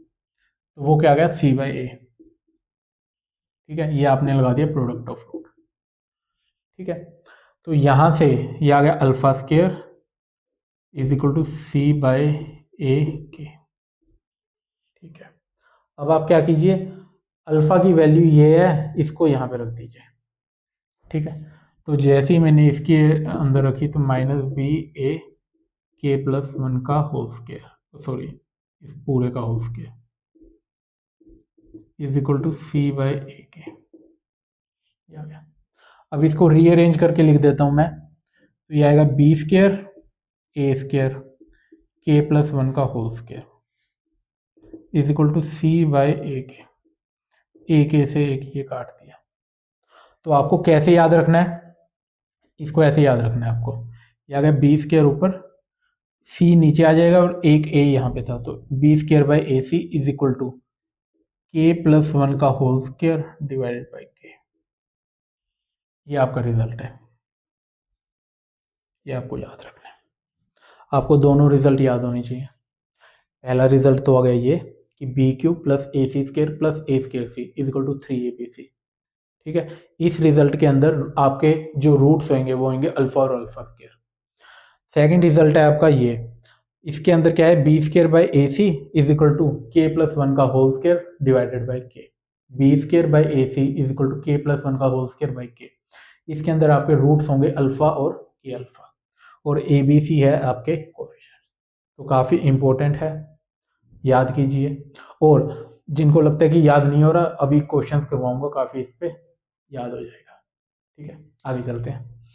तो वो क्या आ गया सी बाई ए। ठीक है, ये आपने लगा दिया प्रोडक्ट ऑफ रूट। ठीक है, तो यहाँ से ये आ गया alpha square is equal to c by a k. ठीक है, अब आप क्या कीजिए, अल्फा की वैल्यू ये है, इसको यहाँ पे रख दीजिए। ठीक है, तो जैसे ही मैंने इसके अंदर रखी तो minus b a k plus one का होल स्क्वायर, सॉरी इस पूरे का whole square is equal to c by a k. आ गया। अब इसको रीअरेंज करके लिख देता हूं मैं, तो ये आएगा b square a square k plus one का whole square is equal to c by a k से एक ये काट दिया। तो आपको कैसे याद रखना है, इसको ऐसे याद रखना है आपको, ये आ गया बी स्क्वायर ऊपर, सी नीचे आ जाएगा और एक ए यहाँ पे था, तो B square by A C is equal to के प्लस वन का whole square divided by K. ये आपका रिजल्ट है, ये आपको याद रखना है। आपको दोनों रिजल्ट याद होने चाहिए। पहला रिजल्ट तो आ गया ये कि B cube plus A C square plus A square C is equal to 3ab। ठीक है, इस रिजल्ट के अंदर आपके जो रूट्स होंगे वो होंगे अल्फा और अल्फा स्क्र। सेकेंड रिजल्ट है आपका ये, इसके अंदर क्या है, B square by A C is equal to के प्लस वन का whole square divided by K. B square by A C is equal to के प्लस वन का होल स्क्र बाई के। इसके अंदर आपके रूट्स होंगे अल्फा और के अल्फा, और ए बी सी है आपके कोएफिशिएंट। तो काफ़ी इंपॉर्टेंट है, याद कीजिए। और जिनको लगता है कि याद नहीं हो रहा, अभी क्वेश्चंस करवाऊंगा, काफ़ी इस पे याद हो जाएगा। ठीक है, आगे चलते हैं,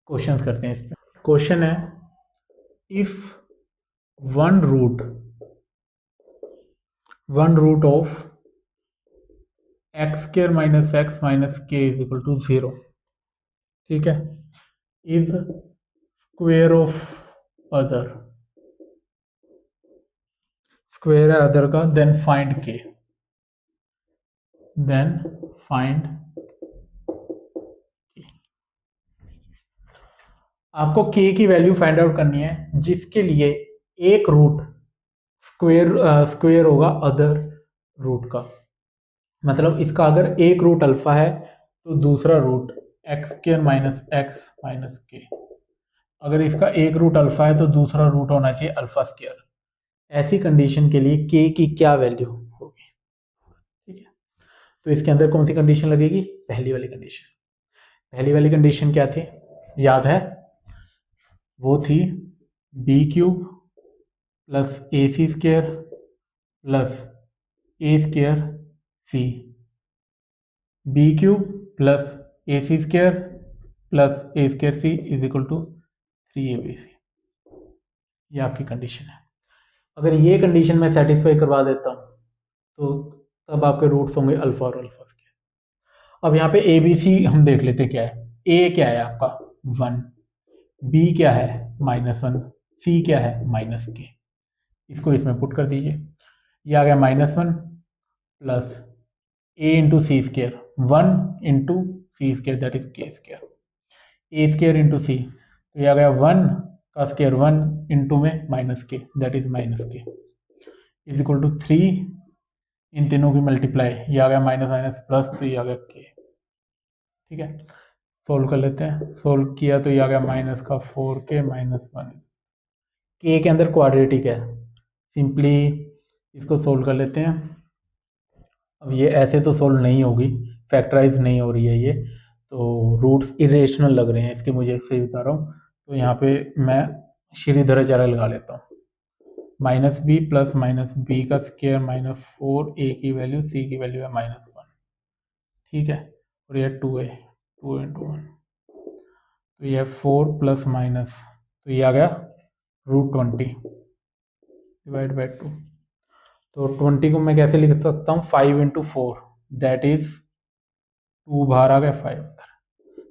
क्वेश्चंस करते हैं इस पे। क्वेश्चन है, if one root of X square minus X minus K is equal to 0, ठीक है, is square of other, square है अदर का, then find K, then find K. आपको के की वैल्यू फाइंड आउट करनी है जिसके लिए एक रूट स्क्वेयर होगा अदर रूट का। मतलब इसका अगर एक रूट अल्फा है तो दूसरा root X square minus X minus K. अगर इसका एक रूट अल्फा है तो दूसरा रूट होना चाहिए अल्फा स्क्र। ऐसी कंडीशन के लिए के की क्या वैल्यू होगी? ठीक है, तो इसके अंदर कौन सी कंडीशन लगेगी? पहली वाली कंडीशन। पहली वाली कंडीशन क्या थी, याद है? वो थी B cube plus A C square plus A square C, B cube plus A C square plus A square C is equal to 3ab। ये आपकी कंडीशन है। अगर ये कंडीशन मैं सेटिस्फाई करवा देता हूँ तो तब आपके रूट्स होंगे अल्फा और अल्फा स्क्वायर। अब यहाँ पे ए बी सी हम देख लेते क्या है। ए क्या है आपका 1, बी क्या है -1, सी क्या है -k। इसको इसमें पुट कर दीजिए, ये आ गया -1 plus A into C square, 1 into C square that is K square, A square into C, तो ये आ गया 1 का स्क्र 1 इंटू में -k that is -k is equal to 3, इन तीनों की मल्टीप्लाई, ये आ गया माइनस माइनस प्लस, तो ये आ गया के। ठीक है, सोल्व कर लेते हैं। सोल्व किया तो ये आ गया माइनस का 4k -1। के के अंदर क्वाड्रेटिक है, सिंपली इसको सोल्व कर लेते हैं। अब ये ऐसे तो सोल्व नहीं होगी, फैक्टराइज नहीं हो रही है ये, तो रूट्स इरेशनल लग रहे हैं इसके, मुझे सही बता रहा हूँ। तो यहाँ पे मैं श्रीधराचार्य लगा लेता हूँ, minus B plus minus B का स्क्वायर -4, ए की वैल्यू, सी की वैल्यू है -1। ठीक है, और ये 2a, 2 इंटू 1, तो ये 4 प्लस माइनस, तो ये आ गया √20 डिवाइड बाई 2। तो 20 को मैं कैसे लिख सकता हूँ, 5 इंटू 4 दैट इज 2, बाहर आ गया 5 अंदर,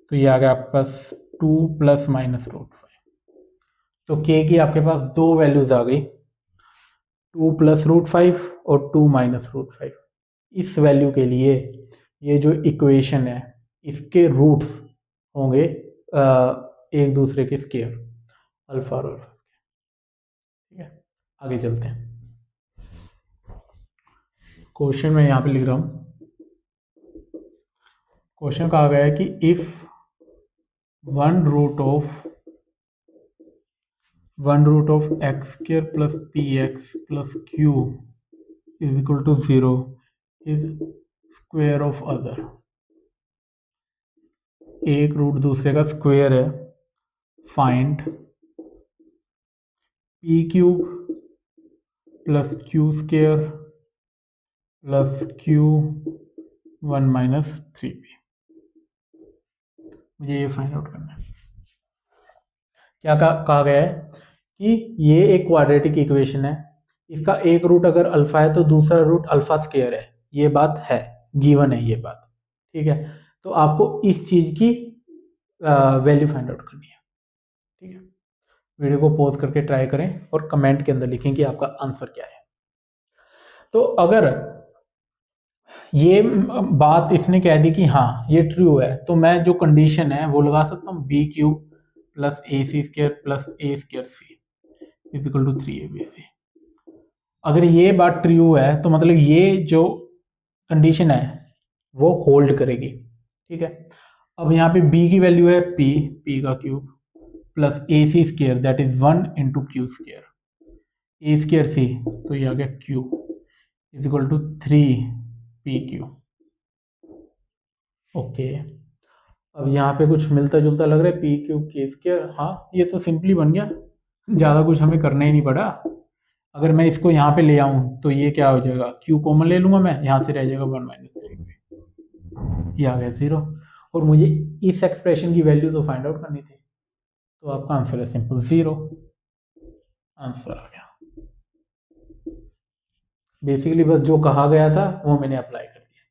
तो ये आ गया आपके पास 2 प्लस माइनस √5। तो के की आपके पास दो वैल्यूज आ गई, 2 प्लस √5 और 2 माइनस √5। इस वैल्यू के लिए ये जो इक्वेशन है इसके रूट्स होंगे एक दूसरे के स्क्वायर, अल्फा और अल्फा स्क्वायर। ठीक है, आगे चलते हैं। क्वेश्चन मैं यहाँ पे लिख रहा हूँ, क्वेश्चन कहा गया है कि if one root of X square plus P X plus Q is equal to 0 is square of other, एक रूट दूसरे का स्क्वायर है, find P cube plus Q square plus Q 1 minus 3p। मुझे ये फाइंड आउट करना है। क्या कहा गया है कि ये एक क्वाड्रेटिक इक्वेशन है, इसका एक रूट अगर अल्फा है तो दूसरा रूट अल्फा स्क्वायर है, ये बात है, गिवन है ये बात, ठीक है। तो आपको इस चीज की वैल्यू फाइंड आउट करनी है, ठीक है। वीडियो को पॉज करके ट्राई करें और कमेंट के अंदर लिखें कि आपका आंसर क्या है। तो अगर ये बात इसने कह दी कि हाँ ये ट्रू है, तो मैं जो कंडीशन है वो लगा सकता हूँ, B cube plus A C square plus A square C is equal to 3abc। अगर ये बात ट्रू है तो मतलब ये जो कंडीशन है वो होल्ड करेगी, ठीक है। अब यहाँ पे b की वैल्यू है p का cube plus A C square that is 1 into q square, A square c तो ये आ गया q is equal to 3pq। Okay, अब यहाँ पे कुछ मिलता जुलता लग रहा है, पी क्यूब के स्क्वायर, हाँ ये तो सिंपली बन गया, ज़्यादा कुछ हमें करना ही नहीं पड़ा। अगर मैं इसको यहाँ पे ले आऊँ तो ये क्या हो जाएगा, क्यू कॉमन ले लूँगा मैं, यहाँ से रह जाएगा 1 माइनस 3p, ये आ गया 0। और मुझे इस एक्सप्रेशन की वैल्यू तो फाइंड आउट करनी थी, तो आपका आंसर है सिंपल 0, आंसर आ गया। बेसिकली बस जो कहा गया था वो मैंने अप्लाई कर दिया।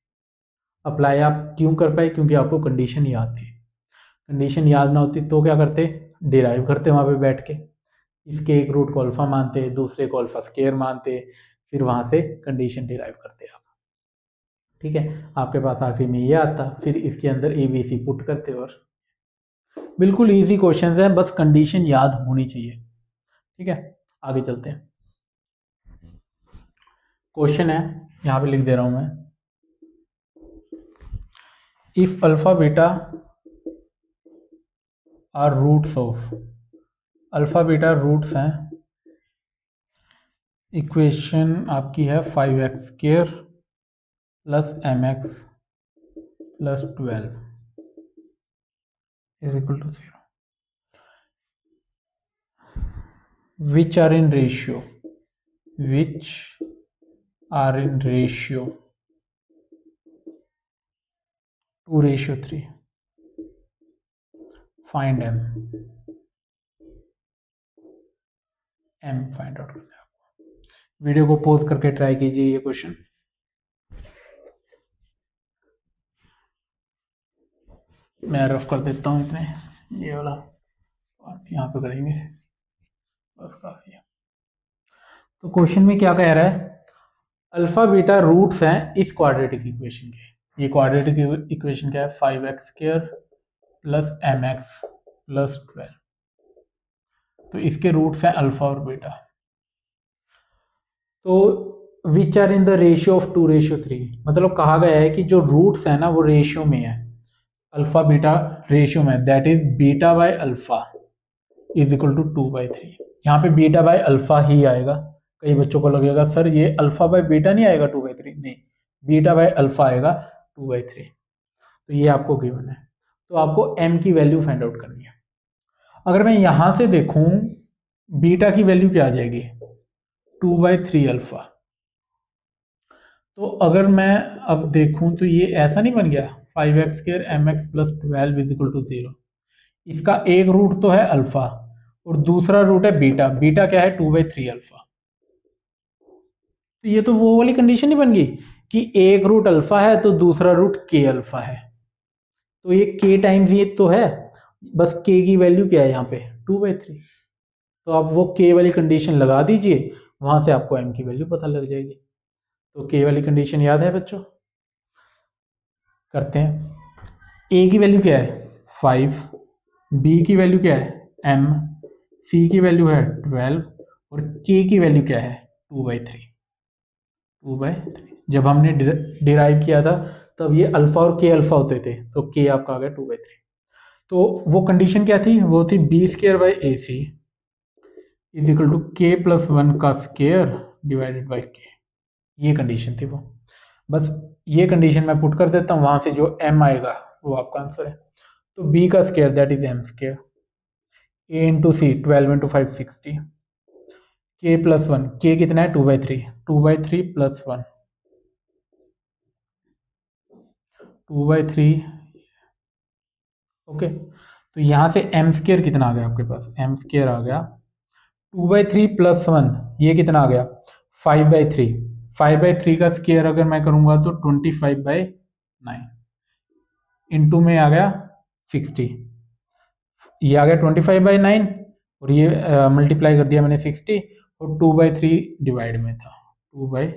अप्लाई आप क्यों कर पाए, क्योंकि आपको कंडीशन याद थी। कंडीशन याद ना होती तो क्या करते, डिराइव करते वहाँ पे बैठ के, इसके एक रूट को अल्फा मानते, दूसरे को अल्फा स्क्वायर मानते, फिर वहाँ से कंडीशन डिराइव करते आप, ठीक है। आपके पास आखिरी में ये आता, फिर इसके अंदर ए बी सी पुट करते, और बिल्कुल इजी क्वेश्चन है, बस कंडीशन याद होनी चाहिए, ठीक है। आगे चलते हैं। क्वेश्चन है, यहाँ पे लिख दे रहा हूँ मैं, if alpha beta are roots of, alpha beta roots हैं, इक्वेशन आपकी है 5x square plus mx plus 12 is equal to 0, which are in ratio 2:3, find m find out करना है आपको। वीडियो को पॉज करके ट्राई कीजिए ये क्वेश्चन। मैं रफ कर देता हूँ इतने, ये वाला आप यहाँ पे करेंगे, बस काफी है। तो क्वेश्चन में क्या कह रहा है, अल्फा बीटा रूट्स हैं इस क्वाड्रेटिक इक्वेशन के। ये क्वाड्रेटिक इक्वेशन क्या है, 5x square plus mx plus 12, तो इसके रूट्स हैं अल्फा और बीटा। तो which are in the ratio of 2:3, मतलब कहा गया है कि जो रूट्स है ना वो रेशियो में है, अल्फा बीटा रेशियो में, that is beta by alpha is equal to 2/3। यहाँ पे बीटा बाय अल्फा ही आएगा। कई बच्चों को लगेगा सर ये अल्फा बाय बीटा नहीं आएगा 2/3, नहीं, बीटा बाय अल्फा आएगा 2/3। तो ये आपको गिवन है, तो आपको m की वैल्यू फाइंड आउट करनी है। अगर मैं यहां से देखूं बीटा की वैल्यू क्या आ जाएगी, 2/3 अल्फा। तो अगर मैं अब देखूं तो ये ऐसा नहीं बन गया, 5x square mx plus 12 is equal to 0। इसका एक रूट तो है अल्फा और दूसरा रूट है बीटा, बीटा क्या है 2/3 अल्फा। तो ये तो वो वाली कंडीशन नहीं बन गई कि एक रूट अल्फा है तो दूसरा रूट के अल्फा है, तो ये के टाइम्स ये तो है, बस के की वैल्यू क्या है यहाँ पे 2/3। तो आप वो के वाली कंडीशन लगा दीजिए, वहां से आपको m की वैल्यू पता लग जाएगी। तो के वाली कंडीशन याद है बच्चों, करते हैं। ए की वैल्यू क्या है 5, बी की वैल्यू क्या है m, सी की वैल्यू है 12 और के की वैल्यू क्या है 2/3। जब हमने डिराइव किया था तब ये अल्फा और के अल्फा होते थे, तो के आपका आ गया 2/3। तो वो कंडीशन क्या थी, वो थी b square by A C is equal to के प्लस 1 का स्क्वायर डिवाइडेड बाई के, ये कंडीशन थी वो। बस ये कंडीशन मैं पुट कर देता हूँ, वहां से जो m आएगा वो आपका आंसर है। तो b का square that is m square, a into c 12 into 5 60, k plus one, k कितना है 2/3, 2/3 प्लस वन, 2/3। ओके, तो यहाँ से m स्क्वायर कितना आ गया आपके पास, m स्क्वायर आ गया 2/3 प्लस वन, ये कितना आ गया 5/3, 5/3 का स्क्वायर अगर मैं करूंगा तो 25/9 इंटू में आ गया 60, ये आ गया 25/9 और ये मल्टीप्लाई कर दिया मैंने 60 और 2/3 डिवाइड में था 2/।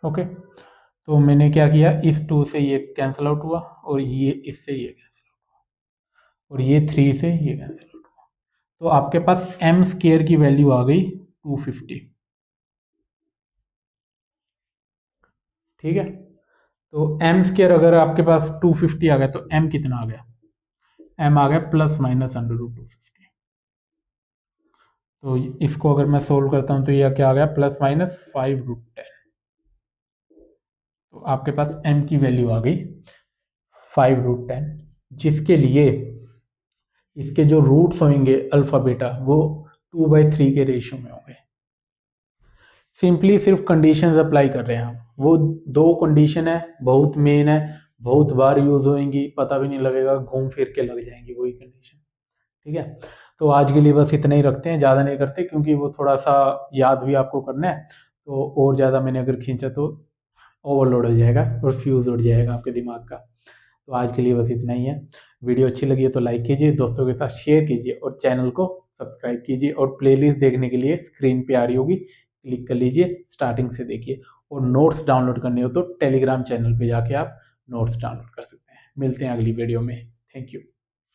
ओके, तो मैंने क्या किया, इस 2 से ये कैंसिल आउट हुआ और ये इससे ये कैंसिल आउट, और ये 3 से ये कैंसिल आउट हुआ, तो आपके पास m स्क्वायर की वैल्यू आ गई 250। ठीक है, तो m स्क्वायर अगर आपके पास 250 आ गया तो m कितना आ गया, m आ गया प्लस माइनस अंडर रूट 250। तो इसको अगर मैं सोल्व करता हूं तो यह क्या आ गया, प्लस माइनस 5√10। तो आपके पास m की वैल्यू आ गई 5√10, जिसके लिए इसके जो रूट्स होंगे अल्फा बीटा वो 2/3 के रेशियो में होंगे। सिंपली सिर्फ कंडीशंस अप्लाई कर रहे हैं हम, वो दो कंडीशन है, बहुत मेन है, बहुत बार यूज होंगी, पता भी नहीं लगेगा, घूम फिर के लग जाएंगी वही कंडीशन। ठीक है, तो आज के लिए बस इतना ही रखते हैं, ज़्यादा नहीं करते क्योंकि वो थोड़ा सा याद भी आपको करना है, तो और ज़्यादा मैंने अगर खींचा तो ओवरलोड हो जाएगा और फ्यूज़ उड़ जाएगा आपके दिमाग का। तो आज के लिए बस इतना ही है। वीडियो अच्छी लगी है तो लाइक कीजिए, दोस्तों के साथ शेयर कीजिए और चैनल को सब्सक्राइब कीजिए, और प्लेलिस्ट देखने के लिए स्क्रीन पे आ रही होगी, क्लिक कर लीजिए, स्टार्टिंग से देखिए। और नोट्स डाउनलोड करने हो तो टेलीग्राम चैनल पे जाके आप नोट्स डाउनलोड कर सकते हैं। मिलते हैं अगली वीडियो में। Thank you.